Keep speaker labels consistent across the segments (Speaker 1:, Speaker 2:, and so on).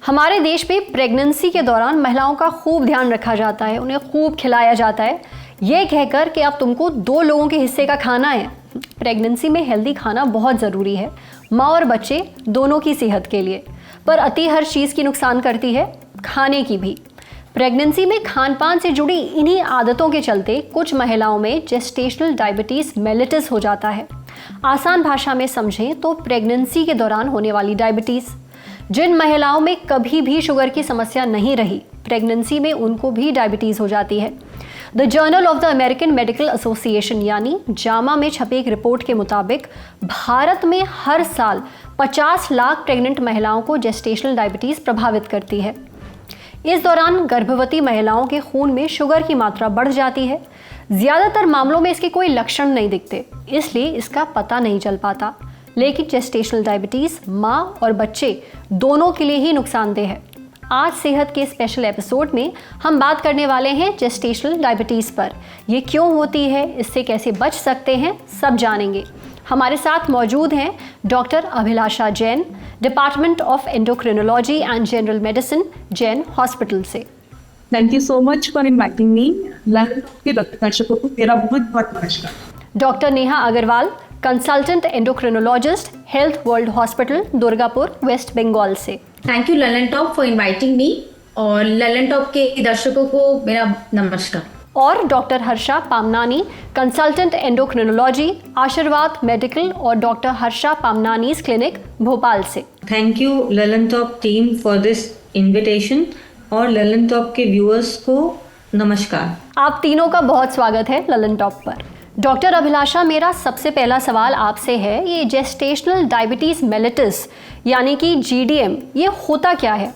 Speaker 1: हमारे देश में प्रेगनेंसी के दौरान महिलाओं का खूब ध्यान रखा जाता है, उन्हें खूब खिलाया जाता है, ये कहकर कि अब तुमको 2 लोगों के हिस्से का खाना है। प्रेगनेंसी में हेल्दी खाना बहुत ज़रूरी है, माँ और बच्चे दोनों की सेहत के लिए। पर अति हर चीज़ की नुकसान करती है, खाने की भी। प्रेगनेंसी में खान पान से जुड़ी इन्हीं आदतों के चलते कुछ महिलाओं में जेस्टेशनल डायबिटीज़ मेलिटस हो जाता है। आसान भाषा में समझें तो प्रेगनेंसी के दौरान होने वाली डायबिटीज़। जिन महिलाओं में कभी भी शुगर की समस्या नहीं रही, प्रेगनेंसी में उनको भी डायबिटीज़ हो जाती है। The journal of the American medical association यानी जामा में छपी एक रिपोर्ट के मुताबिक भारत में हर साल 50 लाख प्रेग्नेंट महिलाओं को जेस्टेशनल डायबिटीज़ प्रभावित करती है। इस दौरान गर्भवती महिलाओं के खून में शुगर की मात्रा बढ़ जाती है। ज़्यादातर मामलों में इसके कोई लक्षण नहीं दिखते, इसलिए इसका पता नहीं चल पाता। लेकिन जेस्टेशनल डायबिटीज़ माँ और बच्चे दोनों के लिए ही नुकसानदेह है। आज सेहत के स्पेशल एपिसोड में हम बात करने वाले हैं जेस्टेशनल डायबिटीज़ पर। ये क्यों होती है, इससे कैसे बच सकते हैं, सब जानेंगे। हमारे साथ मौजूद हैं doctor Abhilasha Jain, department of endocrinology and general medicine, Jain hospital से।
Speaker 2: Thank you so much for inviting me. के दर्शकों को मेरा बहुत बहुत नमस्कार।
Speaker 1: Doctor Neha Agrawal, consultant endocrinologist, health world hospital, Durgapur, West Bengal से।
Speaker 3: Thank you Lallantop for inviting me और ललन टॉप के दर्शकों को मेरा नमस्कार।
Speaker 1: और doctor Harsha Pamnani, consultant endocrinology, Ashirwad medical और डॉक्टर हर्षा पामनानीज क्लिनिक, भोपाल से।
Speaker 4: Thank you Lalan top team for this invitation और ललन टॉप के व्यूअर्स को नमस्कार।
Speaker 1: आप तीनों का बहुत स्वागत है ललन टॉप पर। डॉक्टर अभिलाषा, मेरा सबसे पहला सवाल आपसे है, ये जेस्टेशनल डायबिटीज़ मेलिटस यानी कि जीडीएम, ये होता क्या है?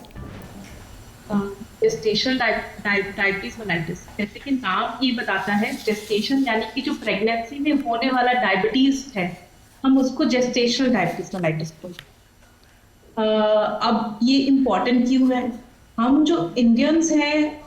Speaker 2: जेस्टेशनल डायबिटीज मेलिटस, जैसे कि नाम ये बताता है, जेस्टेशन यानी कि जो प्रेगनेंसी में होने वाला डायबिटीज है, हम उसको जेस्टेशनल डायबिटीज मेलिटस बोलते हैं। अब ये इम्पोर्टेंट क्यों है? हम जो इंडियंस हैं,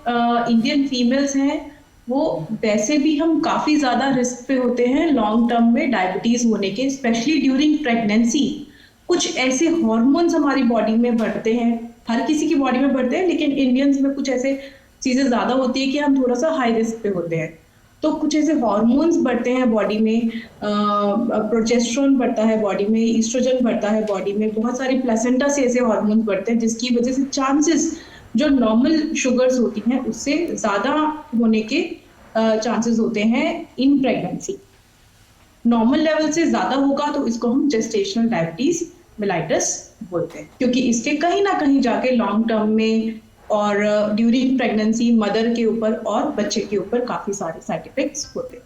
Speaker 2: इंडियन फीमेल्स हैं, वो वैसे भी हम काफ़ी ज़्यादा रिस्क पे होते हैं लॉन्ग टर्म में डायबिटीज़ होने के, स्पेशली ड्यूरिंग प्रेगनेंसी। कुछ ऐसे हार्मोन्स हमारी बॉडी में बढ़ते हैं, हर किसी की बॉडी में बढ़ते हैं, लेकिन इंडियंस में कुछ ऐसे चीज़ें ज़्यादा होती है कि हम थोड़ा सा हाई रिस्क पे होते हैं। तो कुछ ऐसे हार्मोन्स बढ़ते हैं बॉडी में, प्रोजेस्टेरोन बढ़ता है बॉडी में, ईस्ट्रोजन बढ़ता है बॉडी में, बहुत सारी प्लेसेंटा से ऐसे हार्मोन्स बढ़ते हैं जिसकी वजह से चांसेस जो नॉर्मल शुगर्स होती हैं उससे ज़्यादा होने के चांसेस होते हैं इन प्रेगनेंसी। नॉर्मल लेवल से ज़्यादा होगा तो इसको हम जेस्टेशनल डायबिटीज़ मेलिटस बोलते हैं, क्योंकि इसके कहीं ना कहीं जाके लॉन्ग टर्म में और ड्यूरिंग प्रेगनेंसी मदर के ऊपर और बच्चे के ऊपर काफ़ी सारे साइड इफेक्ट्स होते हैं।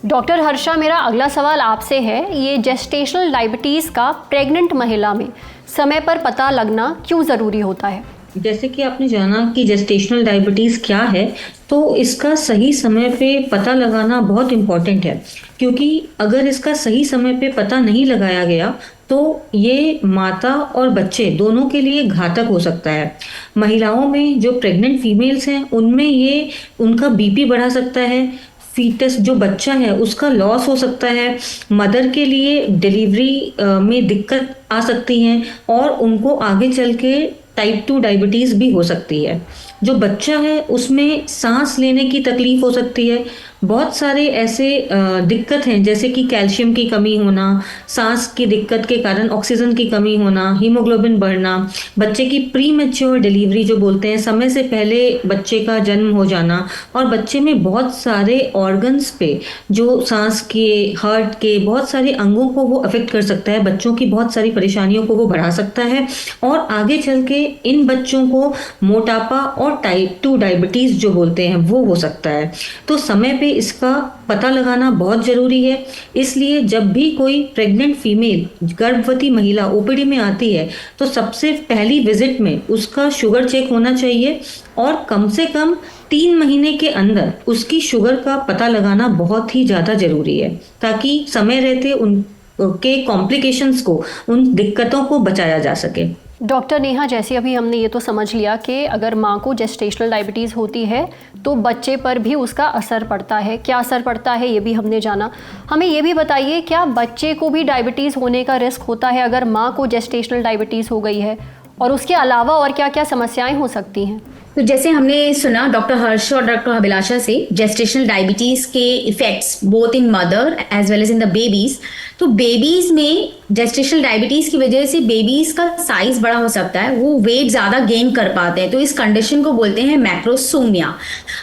Speaker 1: डॉक्टर हर्षा, मेरा अगला सवाल आपसे है, ये जेस्टेशनल डायबिटीज़ का प्रेग्नेंट महिला में समय पर पता लगना क्यों ज़रूरी होता है?
Speaker 4: जैसे कि आपने जाना कि जेस्टेशनल डायबिटीज़ क्या है, तो इसका सही समय पे पता लगाना बहुत इम्पॉर्टेंट है, क्योंकि अगर इसका सही समय पे पता नहीं लगाया गया तो ये माता और बच्चे दोनों के लिए घातक हो सकता है। महिलाओं में जो प्रेग्नेंट फीमेल्स हैं उनमें ये उनका बीपी बढ़ा सकता है, फीटस जो बच्चा है उसका लॉस हो सकता है, मदर के लिए डिलीवरी में दिक्कत आ सकती है और उनको आगे चल के टाइप 2 डायबिटीज़ भी हो सकती है। जो बच्चा है उसमें सांस लेने की तकलीफ हो सकती है। बहुत सारे ऐसे दिक्कत हैं जैसे कि कैल्शियम की कमी होना, सांस की दिक्कत के कारण ऑक्सीजन की कमी होना, हीमोग्लोबिन बढ़ना, बच्चे की प्री मैच्योर डिलीवरी जो बोलते हैं, समय से पहले बच्चे का जन्म हो जाना, और बच्चे में बहुत सारे ऑर्गन्स पे जो सांस के, हार्ट के बहुत सारे अंगों को वो अफेक्ट कर सकता है, बच्चों की बहुत सारी परेशानियों को वो बढ़ा सकता है और आगे चल के इन बच्चों को मोटापा और टाइप 2 डायबिटीज़ जो बोलते हैं वो हो सकता है। तो समय पे इसका पता लगाना बहुत ज़रूरी है। इसलिए जब भी कोई प्रेग्नेंट फीमेल, गर्भवती महिला ओपीडी में आती है तो सबसे पहली विजिट में उसका शुगर चेक होना चाहिए और कम से कम 3 महीने के अंदर उसकी शुगर का पता लगाना बहुत ही ज़्यादा ज़रूरी है, ताकि समय रहते उनके कॉम्प्लिकेशंस को, उन दिक्कतों को बचाया जा सके।
Speaker 1: डॉक्टर नेहा, जैसे अभी हमने ये तो समझ लिया कि अगर माँ को जेस्टेशनल डायबिटीज़ होती है तो बच्चे पर भी उसका असर पड़ता है। क्या असर पड़ता है ये भी हमने जाना। हमें ये भी बताइए, क्या बच्चे को भी डायबिटीज़ होने का रिस्क होता है अगर माँ को जेस्टेशनल डायबिटीज़ हो गई है, और उसके अलावा और क्या क्या समस्याएं हो सकती हैं?
Speaker 3: तो जैसे हमने सुना डॉक्टर हर्ष और डॉक्टर अभिलाषा से जेस्टेशनल डायबिटीज के effects both in mother as well as in the babies, तो बेबीज में जेस्टेशनल डायबिटीज की वजह से बेबीज का साइज बड़ा हो सकता है, वो वेट ज्यादा गेन कर पाते हैं, तो इस कंडीशन को बोलते हैं मैक्रोसोमिया।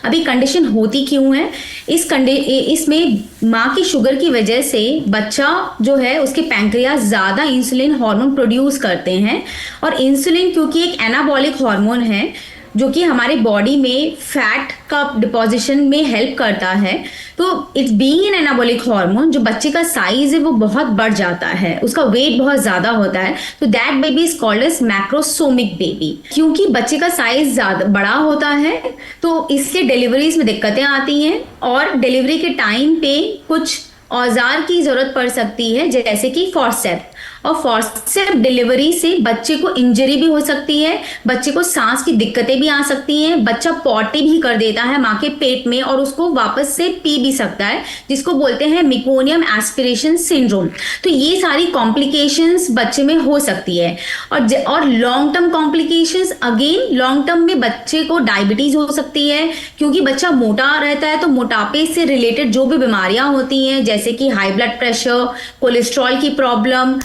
Speaker 3: अभी कंडीशन होती क्यों है? इसमें माँ की शुगर की वजह से बच्चा जो है उसके पैंक्रियाज ज्यादा इंसुलिन हार्मोन प्रोड्यूस करते हैं, और इंसुलिन क्योंकि एक एनाबॉलिक हार्मोन है जो कि हमारे बॉडी में फैट का डिपोजिशन में हेल्प करता है, तो it's being an anabolic hormone, जो बच्चे का साइज है वो बहुत बढ़ जाता है, उसका वेट बहुत ज्यादा होता है, तो that baby is called as macrosomic baby. क्योंकि बच्चे का साइज ज्यादा बड़ा होता है तो इससे डिलीवरीज में दिक्कतें आती हैं, और डिलीवरी के टाइम पे कुछ औजार की जरूरत पड़ सकती है, जैसे कि फॉर्सेप, और फॉर्सेप डिलीवरी से बच्चे को इंजरी भी हो सकती है, बच्चे को सांस की दिक्कतें भी आ सकती हैं, बच्चा पॉटी भी कर देता है माँ के पेट में और उसको वापस से पी भी सकता है, जिसको बोलते हैं मिकोनियम एस्पिरेशन सिंड्रोम। तो ये सारी कॉम्प्लिकेशंस बच्चे में हो सकती है। और long term complications, again long term में बच्चे को डायबिटीज हो सकती है, क्योंकि बच्चा मोटा रहता है, तो मोटापे से रिलेटेड जो भी बीमारियां होती हैं जैसे कि हाई ब्लड प्रेशर, कोलेस्ट्रॉल की प्रॉब्लम,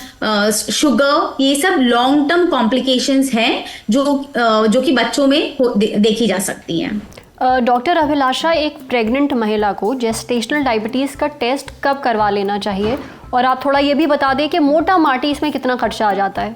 Speaker 3: शुगर, ये सब लॉन्ग टर्म कॉम्प्लिकेशंस हैं जो कि बच्चों में देखी जा सकती हैं।
Speaker 1: डॉक्टर अभिलाषा, एक प्रेग्नेंट महिला को जेस्टेशनल डायबिटीज़ का टेस्ट कब करवा लेना चाहिए, और आप थोड़ा ये भी बता दें कि मोटा माटी इसमें कितना खर्चा आ जाता है?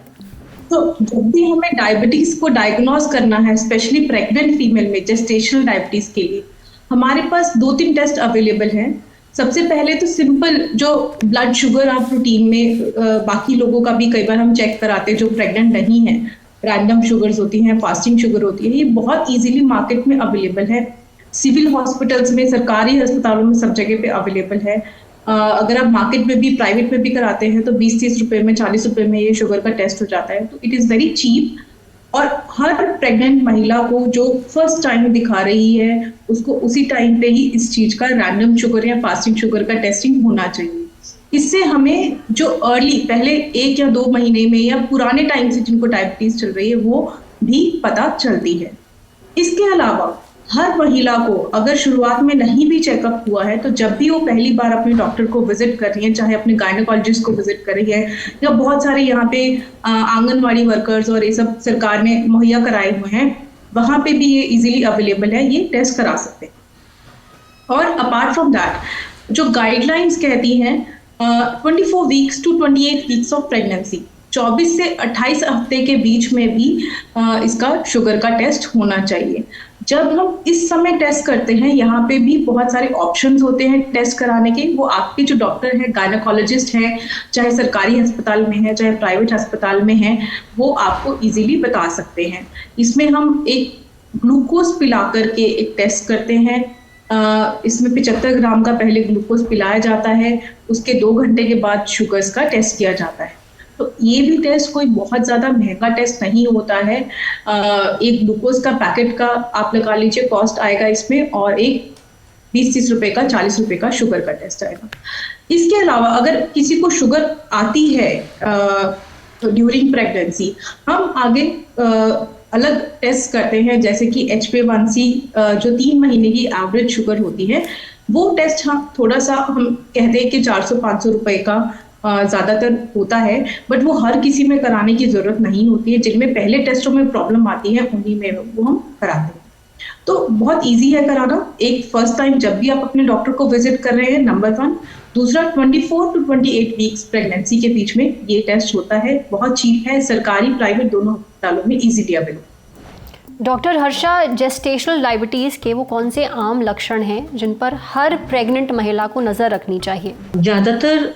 Speaker 2: तो जब भी हमें डायबिटीज को डायग्नोज करना है, स्पेशली प्रेग्नेंट फीमेल में जेस्टेशनल डायबिटीज के लिए, हमारे पास 2-3 टेस्ट अवेलेबल हैं। सबसे पहले तो सिंपल जो ब्लड शुगर आप रूटीन में बाकी लोगों का भी कई बार हम चेक कराते हैं जो प्रेग्नेंट नहीं है, रैंडम शुगर्स होती हैं, फास्टिंग शुगर होती है, ये बहुत इजीली मार्केट में अवेलेबल है। सिविल हॉस्पिटल्स में, सरकारी अस्पतालों में सब जगह पे अवेलेबल है। अगर आप मार्केट में भी, प्राइवेट में भी कराते हैं तो 20-30 रुपए में, 40 रुपए में ये शुगर का टेस्ट हो जाता है, तो इट इज़ वेरी चीप। और हर प्रेग्नेंट महिला को जो फर्स्ट टाइम दिखा रही है उसको उसी टाइम पे ही इस चीज का रैंडम शुगर या फास्टिंग शुगर का टेस्टिंग होना चाहिए। इससे हमें जो अर्ली पहले 1 या 2 महीने में या पुराने टाइम से जिनको डायबिटीज चल रही है वो भी पता चलती है। इसके अलावा हर महिला को अगर शुरुआत में नहीं भी चेकअप हुआ है तो जब भी वो पहली बार अपने डॉक्टर को विजिट कर रही है, चाहे अपने गायनेकोलॉजिस्ट को विजिट कर रही है या बहुत सारे यहाँ पे आंगनवाड़ी वर्कर्स और ये सब सरकार ने मुहैया कराए हुए हैं, वहां पे भी ये इजीली अवेलेबल है, ये टेस्ट करा सकते हैं। और अपार्ट फ्रॉम दैट जो गाइडलाइंस कहती हैं 24 weeks to 28 weeks of pregnancy, 24 से 28 हफ्ते के बीच में भी इसका शुगर का टेस्ट होना चाहिए। जब हम इस समय टेस्ट करते हैं, यहाँ पे भी बहुत सारे ऑप्शंस होते हैं टेस्ट कराने के। वो आपके जो डॉक्टर है, गायनेकोलॉजिस्ट है, चाहे सरकारी अस्पताल में है चाहे प्राइवेट अस्पताल में है, वो आपको इजीली बता सकते हैं। इसमें हम एक ग्लूकोज पिला करके एक टेस्ट करते हैं। इसमें 75 ग्राम का पहले ग्लूकोज पिलाया जाता है, उसके 2 घंटे के बाद शुगर्स का टेस्ट किया जाता है। तो ये भी टेस्ट कोई बहुत ज़्यादा महंगा टेस्ट नहीं होता है। एक ग्लूकोज का पैकेट का आप लगा लीजिए कॉस्ट आएगा इसमें, और एक 20-30 रुपए का, 40 रुपए का शुगर का टेस्ट आएगा। इसके अलावा अगर किसी को शुगर आती है ड्यूरिंग प्रेगनेंसी, हम आगे अलग टेस्ट करते हैं, जैसे कि HbA1c जो 3 महीने की एवरेज शुगर होती है, वो टेस्ट थोड़ा सा हम कहते हैं कि 400-500 रुपए का ज़्यादातर होता है, बट वो हर किसी में कराने की ज़रूरत नहीं होती है। जिनमें पहले टेस्टों में प्रॉब्लम आती है उन्हीं में वो हम कराते हैं। तो बहुत इजी है कराना। एक फर्स्ट टाइम जब भी आप अपने डॉक्टर को विजिट कर रहे हैं, नंबर 1। दूसरा 24 टू 28 वीक्स प्रेगनेंसी के बीच में ये टेस्ट होता है, बहुत चीप है, सरकारी प्राइवेट दोनों अस्पतालों में easily available.
Speaker 1: Doctor Harsha, gestational diabetes के वो कौन से आम लक्षण हैं जिन पर हर प्रेग्नेंट महिला को नज़र रखनी चाहिए?
Speaker 4: ज़्यादातर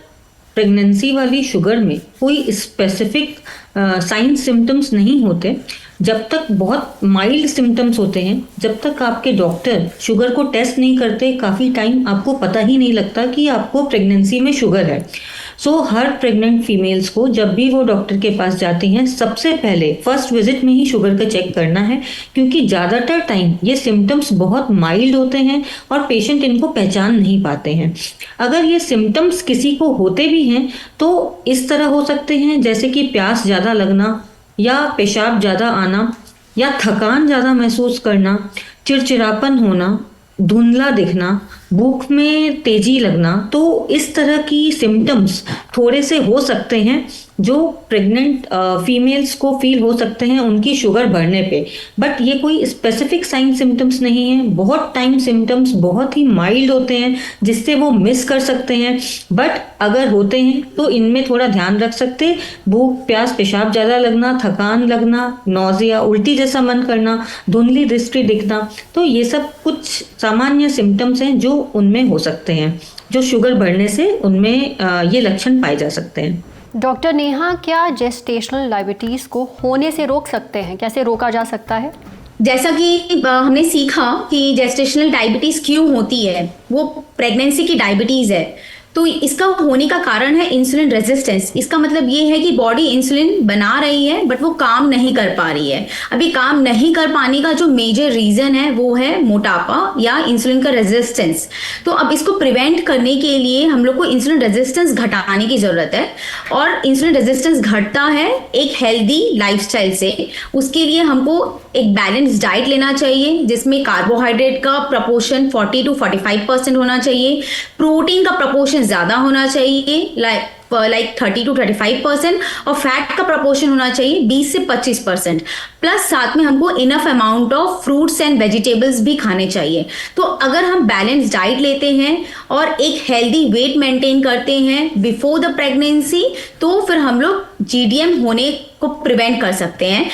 Speaker 4: प्रेगनेंसी वाली शुगर में कोई स्पेसिफिक साइन सिम्टम्स नहीं होते। जब तक बहुत माइल्ड सिम्टम्स होते हैं, जब तक आपके डॉक्टर शुगर को टेस्ट नहीं करते, काफ़ी टाइम आपको पता ही नहीं लगता कि आपको प्रेगनेंसी में शुगर है। सो हर प्रेग्नेंट फीमेल्स को जब भी वो डॉक्टर के पास जाती हैं, सबसे पहले फर्स्ट विजिट में ही शुगर का चेक करना है, क्योंकि ज़्यादातर टाइम ये सिम्टम्स बहुत माइल्ड होते हैं और पेशेंट इनको पहचान नहीं पाते हैं। अगर ये सिम्टम्स किसी को होते भी हैं तो इस तरह हो सकते हैं जैसे कि प्यास ज़्यादा लगना या पेशाब ज़्यादा आना या थकान ज़्यादा महसूस करना, चिड़चिड़ापन होना, धुंधला दिखना, भूख में तेजी लगना। तो इस तरह की सिम्टम्स थोड़े से हो सकते हैं जो प्रेग्नेंट फीमेल्स को फील हो सकते हैं उनकी शुगर बढ़ने पे, बट ये कोई स्पेसिफिक साइन सिम्टम्स नहीं है। बहुत टाइम सिम्टम्स बहुत ही माइल्ड होते हैं जिससे वो मिस कर सकते हैं, बट अगर होते हैं तो इनमें थोड़ा ध्यान रख सकते। भूख, प्यास, पेशाब ज़्यादा लगना, थकान लगना, नौजिया, उल्टी जैसा मन करना, धुंधली दृष्टि दिखना, तो ये सब कुछ सामान्य सिम्टम्स हैं जो उनमें हो सकते हैं, जो शुगर बढ़ने से उनमें ये लक्षण पाए जा सकते हैं।
Speaker 1: डॉक्टर नेहा, क्या जेस्टेशनल डायबिटीज़ को होने से रोक सकते हैं? कैसे रोका जा सकता है?
Speaker 3: जैसा कि हमने सीखा कि जेस्टेशनल डायबिटीज क्यों होती है, वो प्रेगनेंसी की डायबिटीज है, तो इसका होने का कारण है इंसुलिन रेजिस्टेंस। इसका मतलब ये है कि बॉडी इंसुलिन बना रही है बट वो काम नहीं कर पा रही है। अभी काम नहीं कर पाने का जो मेजर रीजन है वो है मोटापा या इंसुलिन का रेजिस्टेंस। तो अब इसको प्रिवेंट करने के लिए हम लोग को इंसुलिन रेजिस्टेंस घटाने की जरूरत है, और इंसुलिन रेजिस्टेंस घटता है एक हेल्दी लाइफस्टाइल से। उसके लिए हमको एक बैलेंस डाइट लेना चाहिए जिसमें कार्बोहाइड्रेट का प्रपोर्शन 40 to 45% होना चाहिए, प्रोटीन का प्रपोर्शन ज्यादा होना चाहिए लाइक 30 to 35%, और फैट का प्रपोर्शन होना चाहिए 20 से 25%। प्लस साथ में हमको enough amount of fruits and vegetables भी खाने चाहिए। तो अगर हम बैलेंस डाइट लेते हैं और एक हेल्दी वेट मेंटेन करते हैं बिफोर द प्रेगनेंसी, तो फिर हम लोग जीडीएम होने को प्रिवेंट कर सकते हैं।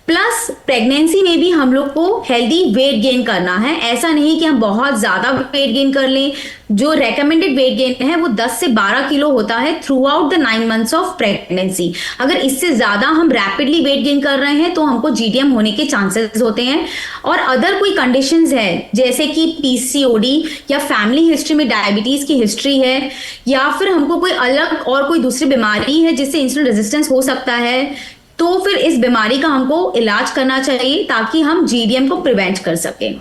Speaker 3: प्लस प्रेगनेंसी में भी हम लोग को हेल्दी वेट गेन करना है। ऐसा नहीं कि हम बहुत ज़्यादा वेट गेन कर लें। जो रेकमेंडेड वेट गेन है वो 10 से 12 किलो होता है through out the 9 months of pregnancy. अगर इससे ज़्यादा हम रैपिडली वेट गेन कर रहे हैं तो हमको जीडीएम होने के चांसेस होते हैं। और अदर कोई कंडीशंस है जैसे कि पीसीओडी या फैमिली हिस्ट्री में डायबिटीज़ की हिस्ट्री है, या फिर हमको कोई अलग और कोई दूसरी बीमारी है जिससे इंसुलिन रेजिस्टेंस हो सकता है, तो फिर इस बीमारी का हमको इलाज करना चाहिए ताकि हम जीडीएम को प्रिवेंट कर सकें।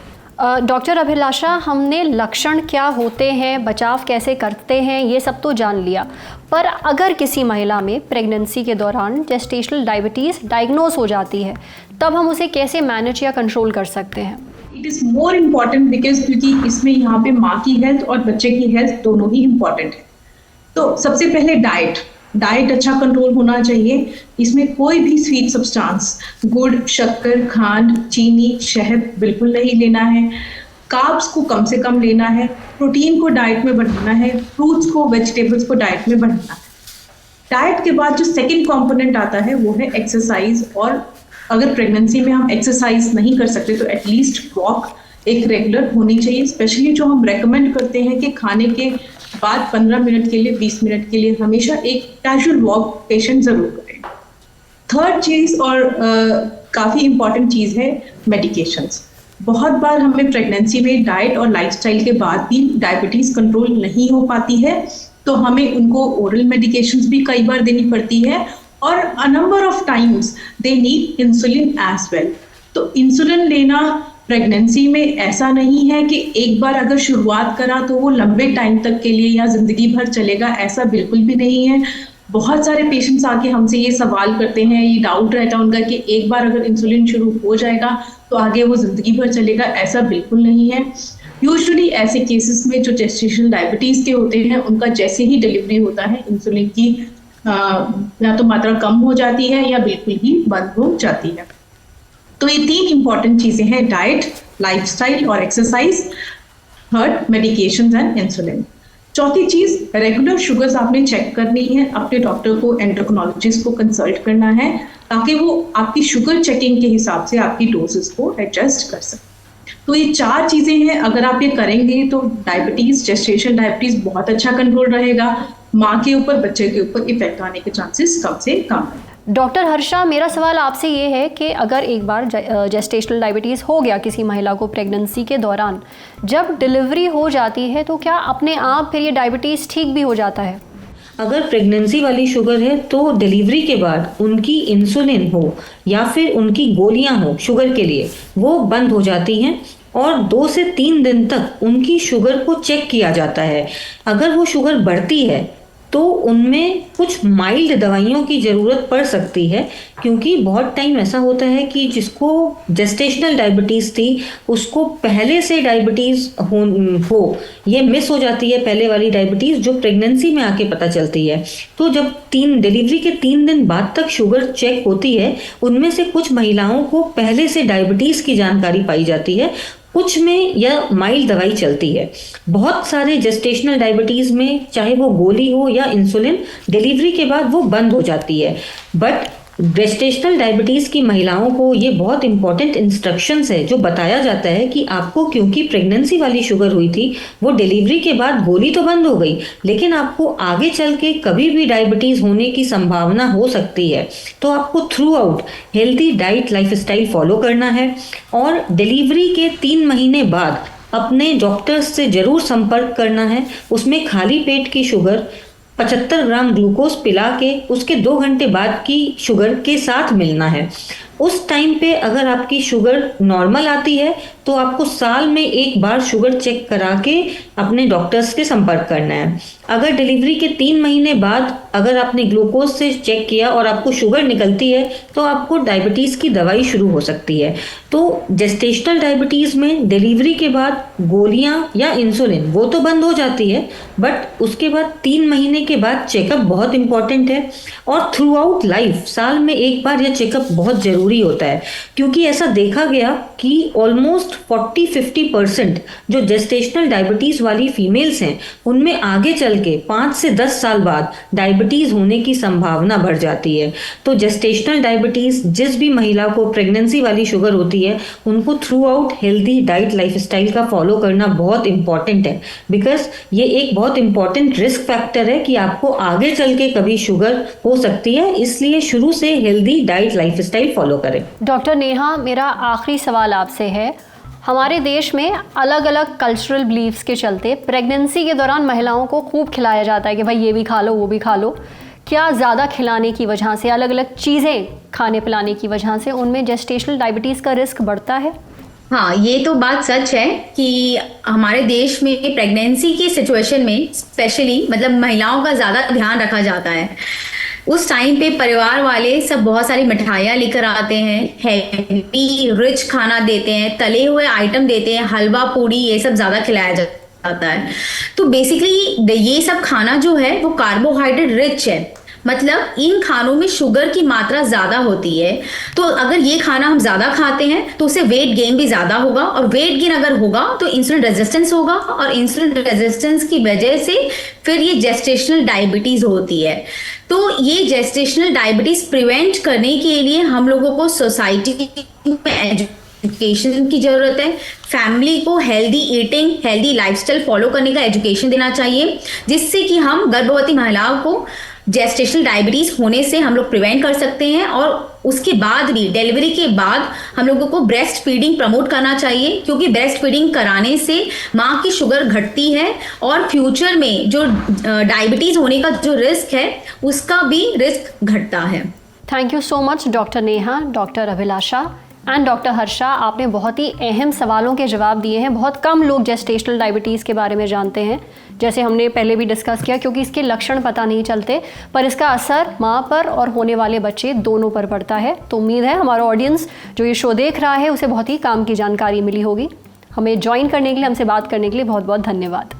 Speaker 1: डॉक्टर अभिलाषा, हमने लक्षण क्या होते हैं, बचाव कैसे करते हैं, ये सब तो जान लिया, पर अगर किसी महिला में प्रेगनेंसी के दौरान जेस्टेशनल डायबिटीज़ डायग्नोज हो जाती है तब हम उसे कैसे मैनेज या कंट्रोल कर सकते हैं?
Speaker 2: It is more important because क्योंकि इसमें यहाँ पे माँ की हेल्थ और बच्चे की हेल्थ दोनों ही इम्पॉर्टेंट है। तो सबसे पहले डाइट अच्छा कंट्रोल होना चाहिए। इसमें कोई भी स्वीट सब्सटेंस, गुड़, शक्कर, खांड, चीनी, शहद बिल्कुल नहीं लेना है। कार्ब्स को कम से कम लेना है। प्रोटीन को डाइट में बढ़ाना है। फ्रूट्स को, वेजिटेबल्स को डाइट में बढ़ाना है। डाइट के बाद जो सेकंड कंपोनेंट आता है वो है एक्सरसाइज। और अगर प्रेगनेंसी में हम एक्सरसाइज नहीं कर सकते तो एटलीस्ट वॉक एक रेगुलर होनी चाहिए। स्पेशली जो हम रेकमेंड करते हैं कि खाने के बाद 15 मिनट के लिए, 20 मिनट के लिए हमेशा एक कैजुअल वॉक पेशेंट जरूर करें। थर्ड चीज और काफी इंपॉर्टेंट चीज है मेडिकेशंस। बहुत बार हमें प्रेगनेंसी में डाइट और लाइफस्टाइल के बाद भी डायबिटीज कंट्रोल नहीं हो पाती है, तो हमें उनको ओरल मेडिकेशंस भी कई बार देनी पड़ती है, और a number of times they need insulin as well. तो इंसुलिन लेना प्रेगनेंसी में ऐसा नहीं है कि एक बार अगर शुरुआत करा तो वो लंबे टाइम तक के लिए या जिंदगी भर चलेगा, ऐसा बिल्कुल भी नहीं है। बहुत सारे पेशेंट्स आके हमसे ये सवाल करते हैं, ये डाउट रहता है उनका कि एक बार अगर इंसुलिन शुरू हो जाएगा तो आगे वो जिंदगी भर चलेगा, ऐसा बिल्कुल नहीं है। यूजुअली ऐसे केसेस में जो जेस्टेशनल डायबिटीज के होते हैं उनका जैसे ही डिलीवरी होता है इंसुलिन की या तो मात्रा कम हो जाती है या बिल्कुल ही बंद हो जाती है। तो ये 3 इंपॉर्टेंट चीजें हैं, डाइट, लाइफस्टाइल और exercise. Third, medications and insulin. चौथी चीज, रेगुलर शुगर्स आपने चेक करनी है। अपने डॉक्टर को, एंडोक्रिनोलॉजिस्ट को कंसल्ट करना है ताकि वो आपकी शुगर चेकिंग के हिसाब से आपकी डोजेस को एडजस्ट कर सके। तो ये 4 चीजें हैं, अगर आप ये करेंगे तो डायबिटीज, जेस्टेशनल डायबिटीज बहुत अच्छा कंट्रोल रहेगा। माँ के ऊपर, बच्चे के ऊपर इफेक्ट आने के चांसेस कम से कम है।
Speaker 1: डॉक्टर हर्षा, मेरा सवाल आपसे ये है कि अगर एक बार जेस्टेशनल डायबिटीज़ हो गया किसी महिला को प्रेगनेंसी के दौरान, जब डिलीवरी हो जाती है तो क्या अपने आप फिर ये डायबिटीज़ ठीक भी हो जाता है?
Speaker 4: अगर प्रेगनेंसी वाली शुगर है तो डिलीवरी के बाद उनकी इंसुलिन हो या फिर उनकी गोलियां हो शुगर के लिए, वो बंद हो जाती हैं और 2 से 3 दिन तक उनकी शुगर को चेक किया जाता है। अगर वो शुगर बढ़ती है तो उनमें कुछ माइल्ड दवाइयों की ज़रूरत पड़ सकती है, क्योंकि बहुत टाइम ऐसा होता है कि जिसको जेस्टेशनल डायबिटीज़ थी उसको पहले से डायबिटीज़ हो ये मिस हो जाती है, पहले वाली डायबिटीज़ जो प्रेगनेंसी में आके पता चलती है। तो जब डिलीवरी के 3 दिन बाद तक शुगर चेक होती है, उनमें से कुछ महिलाओं को पहले से डायबिटीज़ की जानकारी पाई जाती है, कुछ में यह माइल्ड दवाई चलती है। बहुत सारे जेस्टेशनल डायबिटीज में चाहे वो गोली हो या इंसुलिन, डिलीवरी के बाद वो बंद हो जाती है। बट जेस्टेशनल डायबिटीज की महिलाओं को ये बहुत इंपॉर्टेंट इंस्ट्रक्शंस है जो बताया जाता है कि आपको, क्योंकि प्रेगनेंसी वाली शुगर हुई थी, वो डिलीवरी के बाद गोली तो बंद हो गई, लेकिन आपको आगे चल के कभी भी डायबिटीज होने की संभावना हो सकती है। तो आपको through out healthy diet lifestyle follow करना है और डिलीवरी के 3 महीने बाद अपने डॉक्टर्स से जरूर संपर्क करना है। उसमें खाली पेट की शुगर 75 ग्राम ग्लूकोज पिला के उसके 2 घंटे बाद की शुगर के साथ मिलना है। उस टाइम पे अगर आपकी शुगर नॉर्मल आती है तो आपको साल में 1 बार शुगर चेक करा के अपने डॉक्टर्स के संपर्क करना है। अगर डिलीवरी के 3 महीने बाद अगर आपने ग्लूकोज से चेक किया और आपको शुगर निकलती है तो आपको डायबिटीज़ की दवाई शुरू हो सकती है। तो जेस्टेशनल डायबिटीज़ में डिलीवरी के बाद गोलियां या इंसुलिन वो तो बंद हो जाती है, बट उसके बाद 3 महीने के बाद चेकअप बहुत इंपॉर्टेंट है और थ्रू आउट लाइफ साल में 1 बार यह चेकअप बहुत ज़रूरी होता है, क्योंकि ऐसा देखा गया कि ऑलमोस्ट 40-50% जो जेस्टेशनल डायबिटीज़ वाली फीमेल्स हैं उनमें आगे चल के 5 से 10 साल बाद डायबिटीज़ होने की संभावना बढ़ जाती है। तो जेस्टेशनल डायबिटीज़ जिस भी महिला को प्रेगनेंसी वाली शुगर होती है उनको through out healthy diet lifestyle का फॉलो करना बहुत इंपॉर्टेंट है, बिकॉज ये एक बहुत इंपॉर्टेंट रिस्क फैक्टर है कि आपको आगे चल के कभी शुगर हो सकती है, इसलिए शुरू से हेल्दी डाइट लाइफस्टाइल फॉलो करें।
Speaker 1: डॉक्टर नेहा, मेरा आखिरी सवाल आपसे है, हमारे देश में अलग अलग कल्चरल बिलीव्स के चलते प्रेगनेंसी के दौरान महिलाओं को खूब खिलाया जाता है कि भाई ये भी खा लो वो भी खा लो। क्या ज़्यादा खिलाने की वजह से, अलग अलग चीज़ें खाने पिलाने की वजह से उनमें जेस्टेशनल डायबिटीज़ का रिस्क बढ़ता है?
Speaker 3: हाँ, ये तो बात सच है कि हमारे देश में प्रेगनेंसी की सिचुएशन में स्पेशली मतलब महिलाओं का ज़्यादा ध्यान रखा जाता है। उस टाइम पे परिवार वाले सब बहुत सारी मिठाइयाँ लेकर आते हैं, हैवी रिच खाना देते हैं, तले हुए आइटम देते हैं, हलवा पूड़ी ये सब ज़्यादा खिलाया जाता है। तो बेसिकली ये सब खाना जो है वो कार्बोहाइड्रेट रिच है, मतलब इन खानों में शुगर की मात्रा ज्यादा होती है। तो अगर ये खाना हम ज्यादा खाते हैं तो उससे वेट गेन भी ज्यादा होगा, और वेट गेन अगर होगा तो इंसुलिन रेजिस्टेंस होगा, और इंसुलिन रेजिस्टेंस की वजह से फिर ये जेस्टेशनल डायबिटीज होती है। तो ये जेस्टेशनल डायबिटीज प्रिवेंट करने के लिए हम लोगों को सोसाइटी में एजुकेशन की जरूरत है। फैमिली को healthy eating, healthy lifestyle follow करने का एजुकेशन देना चाहिए, जिससे कि हम गर्भवती महिलाओं को जेस्टेशनल डायबिटीज होने से हम लोग प्रिवेंट कर सकते हैं। और उसके बाद भी डिलीवरी के बाद हम लोगों को ब्रेस्ट फीडिंग प्रमोट करना चाहिए, क्योंकि ब्रेस्ट फीडिंग कराने से माँ की शुगर घटती है और फ्यूचर में जो डायबिटीज होने का जो रिस्क है उसका भी रिस्क घटता है।
Speaker 1: Thank you so much doctor Neha, doctor Abhilasha and doctor Harsha. आपने बहुत ही अहम सवालों के जवाब दिए हैं। बहुत कम लोग जेस्टेशनल डायबिटीज़ के बारे में जानते हैं, जैसे हमने पहले भी डिस्कस किया, क्योंकि इसके लक्षण पता नहीं चलते, पर इसका असर माँ पर और होने वाले बच्चे दोनों पर पड़ता है। तो उम्मीद है हमारा ऑडियंस जो ये शो देख रहा है उसे बहुत ही काम की जानकारी मिली होगी। हमें ज्वाइन करने के लिए, हमसे बात करने के लिए बहुत बहुत धन्यवाद।